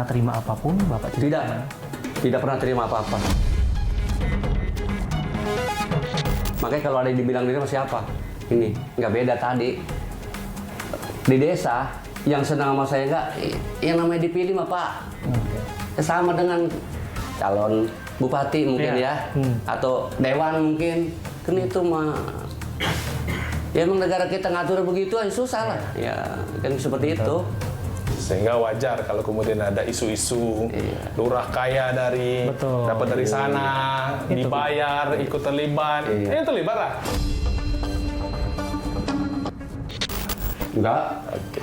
pernah terima apapun, Bapak Tidak pernah terima apa-apa. Makanya kalau ada yang dibilang ini masih apa? Ini nggak beda tadi. Di desa yang senang sama saya nggak, yang namanya dipilih mah Pak. Sama dengan calon bupati mungkin ya, atau dewan mungkin. Kan itu mah, ya emang negara kita ngatur begitu aja susah lah. Ya kan seperti itu. Sehingga wajar kalau kemudian ada isu-isu lurah kaya dapat dari sana, dibayar, ikut terlibat. Ini terlibat lah. Enggak. Oke.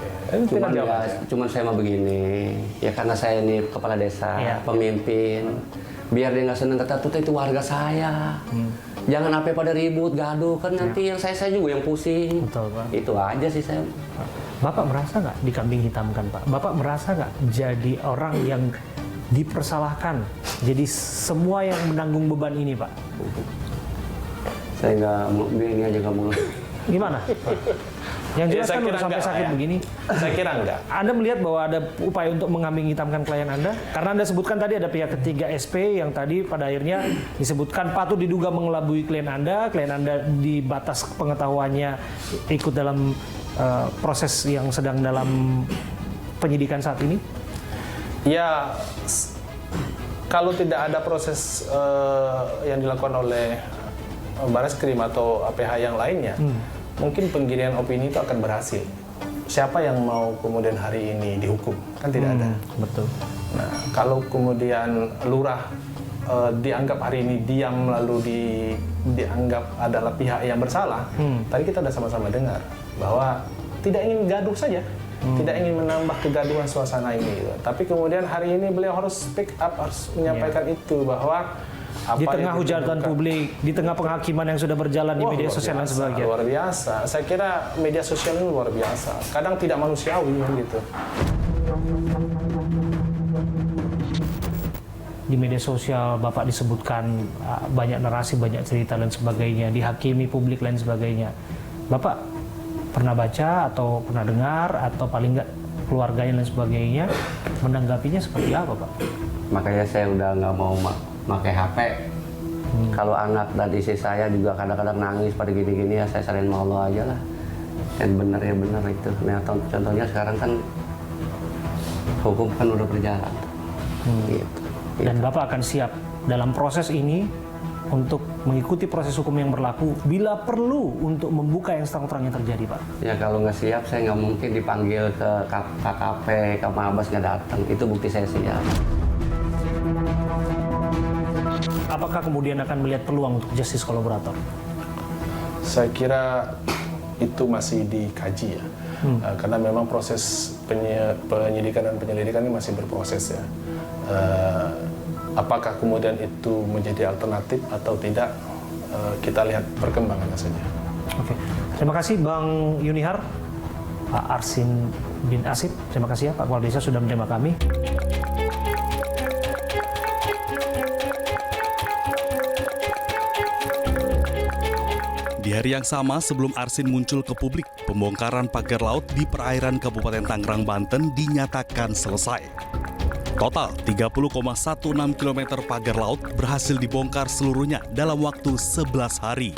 Cuman saya mau begini. Ya karena saya ini kepala desa, pemimpin. Biar dia nggak seneng kata itu warga saya. Jangan apa pada ribut, gaduh kan nanti yang saya juga yang pusing. Betul, Pak. Itu aja sih saya. Bapak merasa nggak dikambing hitamkan, Pak? Bapak merasa nggak jadi orang yang dipersalahkan? Jadi semua yang menanggung beban ini, Pak? Saya nggak mau ini aja nggak mau. Gimana? Yang jelas kan udah sampai sakit begini. Saya kira enggak. Anda melihat bahwa ada upaya untuk mengambing hitamkan klien Anda? Karena Anda sebutkan tadi ada pihak ketiga SP yang tadi pada akhirnya disebutkan patut diduga mengelabui klien Anda di batas pengetahuannya ikut dalam proses yang sedang dalam penyidikan saat ini? Ya, kalau tidak ada proses yang dilakukan oleh Bareskrim atau APH yang lainnya, mungkin penggirian opini itu akan berhasil. Siapa yang mau kemudian hari ini dihukum? Kan tidak ada. Betul. Nah, kalau kemudian lurah dianggap hari ini diam lalu dianggap adalah pihak yang bersalah, tadi kita sudah sama-sama dengar bahwa tidak ingin gaduh saja, tidak ingin menambah kegaduhan suasana ini. Gitu. Tapi kemudian hari ini beliau harus speak up, harus menyampaikan itu bahwa di tengah hujatan publik, di tengah penghakiman yang sudah berjalan di media sosial dan sebagainya. Luar biasa. Saya kira media sosial ini luar biasa. Kadang tidak manusiawi kan gitu. Di media sosial Bapak disebutkan banyak narasi, banyak cerita dan sebagainya, dihakimi publik dan sebagainya. Bapak pernah baca atau pernah dengar atau paling nggak keluarganya dan sebagainya menanggapinya seperti apa, Pak? Makanya saya udah nggak mau pakai HP. Kalau anak dan istri saya juga kadang-kadang nangis pada gini-gini ya saya serahin sama Allah aja lah. Dan benar ya benar itu. Nah contohnya sekarang kan hukum kan udah berjalan. Gitu. Dan Bapak akan siap dalam proses ini untuk mengikuti proses hukum yang berlaku bila perlu untuk membuka yang terang-terang yang terjadi, Pak. Ya kalau nggak siap saya nggak mungkin dipanggil ke KKP, ke Mabes nggak datang. Itu bukti saya siap. Apakah kemudian akan melihat peluang untuk justice kolaborator? Saya kira itu masih dikaji ya, karena memang proses penyidikan dan penyelidikan ini masih berproses ya. Apakah kemudian itu menjadi alternatif atau tidak, kita lihat perkembangannya saja. Oke, terima kasih Bang Yunihar, Pak Arsin bin Asip, terima kasih ya Pak Kepala Desa sudah menerima kami. Di hari yang sama sebelum Arsin muncul ke publik, pembongkaran pagar laut di perairan Kabupaten Tangerang, Banten dinyatakan selesai. Total 30,16 km pagar laut berhasil dibongkar seluruhnya dalam waktu 11 hari.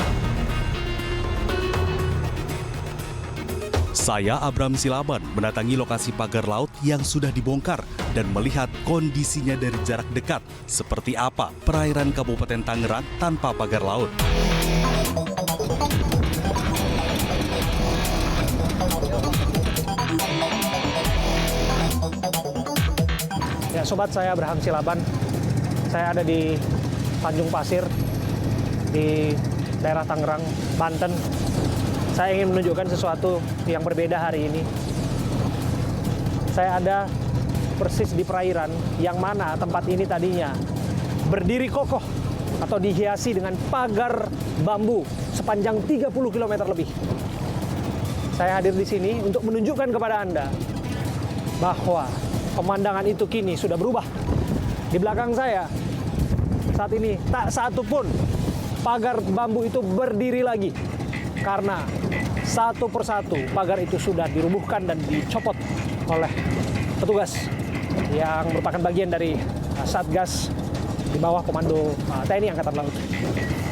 Saya Abram Silaban mendatangi lokasi pagar laut yang sudah dibongkar dan melihat kondisinya dari jarak dekat seperti apa perairan Kabupaten Tangerang tanpa pagar laut. Ya, sobat, saya Abraham Silaban. Saya ada di Tanjung Pasir di daerah Tangerang, Banten. Saya ingin menunjukkan sesuatu yang berbeda hari ini. Saya ada persis di perairan yang mana tempat ini tadinya berdiri kokoh atau dihiasi dengan pagar bambu sepanjang 30 km lebih. Saya hadir di sini untuk menunjukkan kepada Anda bahwa pemandangan itu kini sudah berubah. Di belakang saya saat ini tak satu pun pagar bambu itu berdiri lagi, karena satu persatu pagar itu sudah dirubuhkan dan dicopot oleh petugas yang merupakan bagian dari Satgas di bawah komando TNI Angkatan Laut.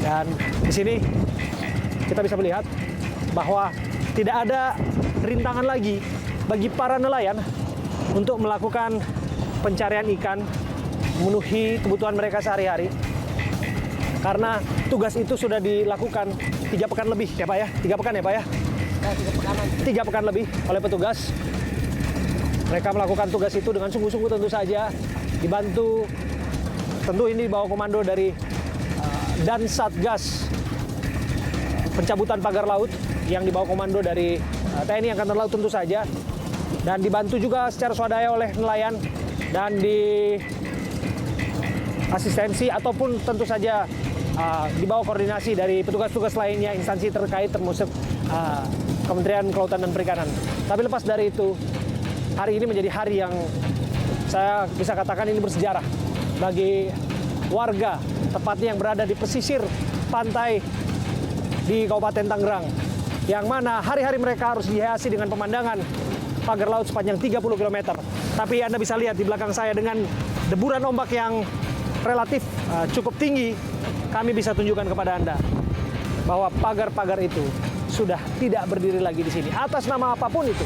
Dan di sini kita bisa melihat bahwa tidak ada rintangan lagi bagi para nelayan untuk melakukan pencarian ikan, memenuhi kebutuhan mereka sehari-hari. Karena tugas itu sudah dilakukan 3 pekan lebih ya Pak ya? 3 pekan ya Pak ya? 3 pekan lebih oleh petugas. Mereka melakukan tugas itu dengan sungguh-sungguh tentu saja, dibantu tentu ini di bawah komando dari dan Satgas pencabutan pagar laut yang di bawah komando dari TNI Angkatan Laut tentu saja, dan dibantu juga secara swadaya oleh nelayan dan di asistensi ataupun tentu saja di bawah koordinasi dari petugas-petugas lainnya, instansi terkait termasuk Kementerian Kelautan dan Perikanan. Tapi lepas dari itu, hari ini menjadi hari yang saya bisa katakan ini bersejarah bagi warga, tepatnya yang berada di pesisir pantai di Kabupaten Tangerang, yang mana hari-hari mereka harus dihiasi dengan pemandangan pagar laut sepanjang 30 km. Tapi Anda bisa lihat di belakang saya dengan deburan ombak yang relatif cukup tinggi, kami bisa tunjukkan kepada Anda bahwa pagar-pagar itu sudah tidak berdiri lagi di sini atas nama apapun itu.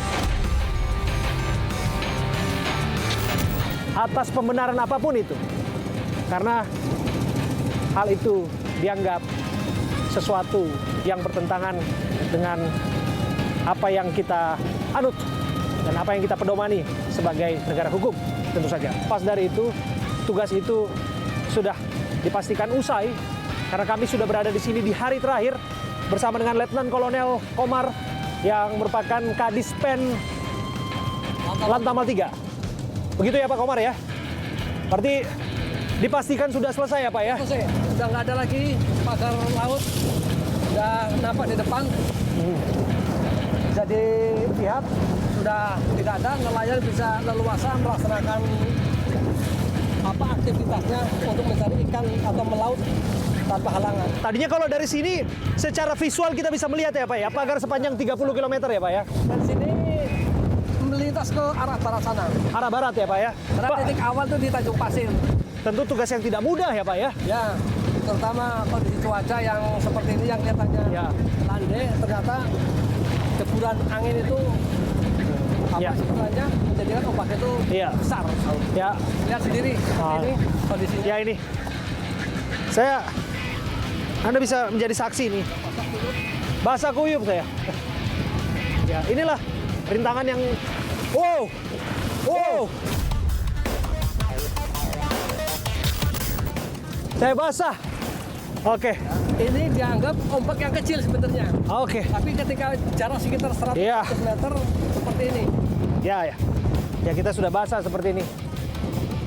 Atas pembenaran apapun itu. Karena hal itu dianggap sesuatu yang bertentangan dengan apa yang kita anut dan apa yang kita pedomani sebagai negara hukum tentu saja. Pas dari itu, tugas itu sudah dipastikan usai karena kami sudah berada di sini di hari terakhir bersama dengan Letnan Kolonel Komar yang merupakan Kadispen Lantamal 3. Begitu ya Pak Komar ya? Berarti dipastikan sudah selesai ya Pak ya? Selesai, sudah nggak ada lagi pagar laut, sudah nampak di depan. Bisa dilihat Sudah tidak ada, nelayan bisa leluasa melaksanakan aktivitasnya untuk mencari ikan atau melaut tanpa halangan. tadinya kalau dari sini secara visual kita bisa melihat ya Pak ya, pagar sepanjang 30 km ya Pak ya? Dan sini melintas ke arah barat sana. Arah barat ya Pak ya? Karena Pak, titik awal itu di Tanjung Pasir. tentu tugas yang tidak mudah ya Pak ya? Ya, terutama kondisi cuaca yang seperti ini yang kelihatannya Ya. landai, ternyata deburan angin itu Ya. sebenarnya menjadikan ombak itu Iya. besar. Ya, Lihat sendiri seperti ini kondisinya. ya ini. Anda bisa menjadi saksi nih. Basah kuyup saya. Ya, inilah rintangan yang wow. Saya basah. Oke. Ini dianggap ombak yang kecil sebenarnya. Oke. Tapi ketika jarak sekitar 100 Iya. meter seperti ini. Ya. Ya, kita sudah basah seperti ini.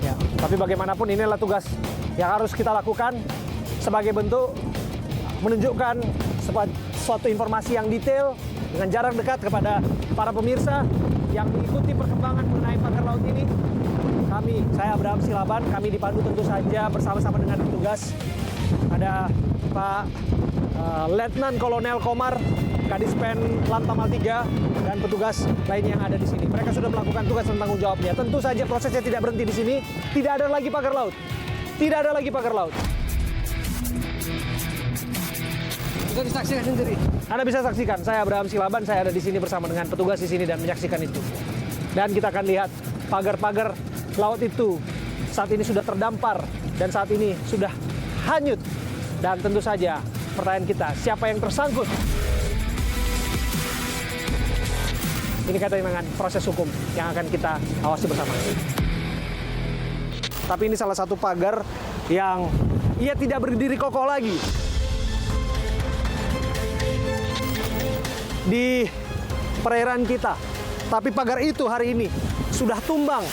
Ya, tapi bagaimanapun inilah tugas yang harus kita lakukan sebagai bentuk menunjukkan suatu informasi yang detail dengan jarak dekat kepada para pemirsa yang mengikuti perkembangan mengenai pagar laut ini. Saya Abraham Silaban, kami dipandu tentu saja bersama-sama dengan petugas. Ada Pak Letnan Kolonel Komar, Kadispen Lantamal 3, dan petugas lainnya yang ada di sini. Mereka sudah melakukan tugas dan tanggung jawabnya. Tentu saja prosesnya tidak berhenti di sini. Tidak ada lagi pagar laut. Tidak ada lagi pagar laut. Bisa disaksikan sendiri. Anda bisa saksikan, saya Abraham Silaban, saya ada di sini bersama dengan petugas di sini dan menyaksikan itu. Dan kita akan lihat pagar-pagar laut itu saat ini sudah terdampar dan saat ini sudah hanyut. Dan tentu saja pertanyaan kita, siapa yang tersangkut? Ini kaitan dengan proses hukum yang akan kita awasi bersama. Tapi ini salah satu pagar yang ia tidak berdiri kokoh lagi. Di perairan kita. Tapi pagar itu hari ini sudah tumbang.